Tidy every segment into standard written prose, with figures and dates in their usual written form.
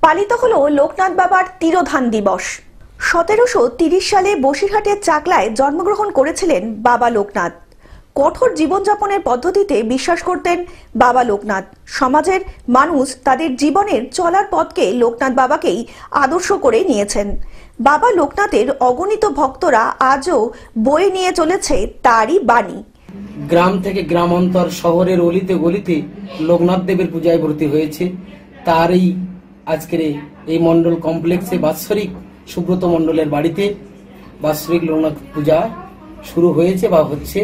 পালিত হলো লোকনাথ বাবার তিরোধান দিবস। 1730 সালে বসিরহাটের চাকলায় জন্মগ্রহণ করেছিলেন বাবা লোকনাথ। কঠোর জীবনযাপনের পদ্ধতিতে বিশ্বাস করতেন বাবা লোকনাথ। সমাজের মানুষ তাদের জীবনের চলার পথকে লোকনাথ বাবাকেই আদর্শ করে নিয়েছেন। বাবা লোকনাথের অগণিত ভক্তরা আজও বয়ে নিয়ে চলেছে তারই বাণী। গ্রাম থেকে গ্রামান্তর, শহরের অলিতে গলিতে লোকনাথ দেবের পূজায় ভর্তি হয়েছে। তারই আজকের এই মন্ডল কমপ্লেক্সে বাৎসরিক সুব্রত মন্ডলের বাড়িতে বাৎসরিক লোকনাথ পূজা শুরু হয়েছে বা হচ্ছে।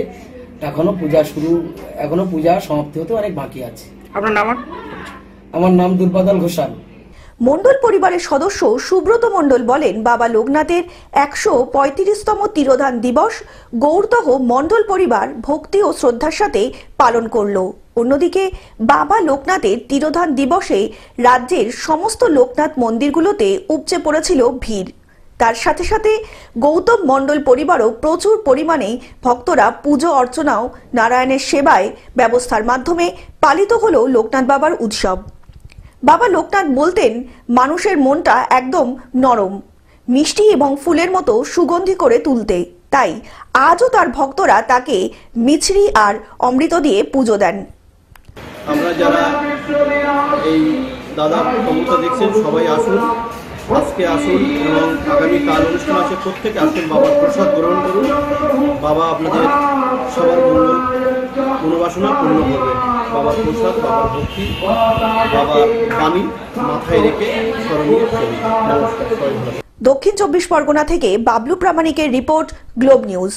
এখনো পূজা সমাপ্তি হতে অনেক বাকি আছে। আপনার নাম? আমার নাম দুর্বাদল ঘোষাল। মন্ডল পরিবারের সদস্য সুব্রত মন্ডল বলেন, বাবা লোকনাথের 135তম তিরোধান দিবস গৌরদহ মন্ডল পরিবার ভক্তি ও শ্রদ্ধার সাথে পালন করলো। অন্যদিকে বাবা লোকনাথের তিরোধান দিবসে রাজ্যের সমস্ত লোকনাথ মন্দিরগুলোতে উপচে পড়েছিল ভিড়। তার সাথে সাথে গৌতম মন্ডল পরিবারও প্রচুর পরিমাণে ভক্তরা পুজো অর্চনাও নারায়ণের সেবায় ব্যবস্থার মাধ্যমে পালিত হলো লোকনাথ বাবার উৎসব। বাবা লোকনাথ বলতেন, মানুষের মনটা একদম নরম, মিষ্টি এবং ফুলের মতো সুগন্ধি করে তুলতে। তাই আজও তার ভক্তরা তাকে মিছরি আর অমৃত দিয়ে পুজো দেন। আমরা যারা এই দাদা ক্ষমতা দেখছেন সবাই আসুন, আজকে আসুন এবং আগামীকাল অনুষ্ঠান আছে, প্রত্যেকে আসুন, বাবার প্রসাদ গ্রহণ করুন। বাবা আপনাদের সবার মঙ্গল মনোবাসনা পূর্ণ করবে। বাবার প্রসাদ, বাবার ভক্তি, বাবার বাণী মাথায় রেখে স্মরণীয় ছবি। দক্ষিণ 24 পরগনা থেকে বাবলু প্রামাণিকের রিপোর্ট, গ্লোব নিউজ।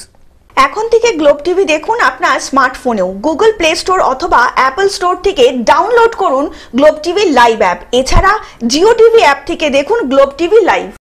এখন থেকে গ্লোব টিভি দেখুন আপনার স্মার্টফোনেও। গুগল প্লে স্টোর অথবা অ্যাপল স্টোর থেকে ডাউনলোড করুন গ্লোব টিভি লাইভ অ্যাপ। এছাড়া জিও টিভি অ্যাপ থেকে দেখুন গ্লোব টিভি লাইভ।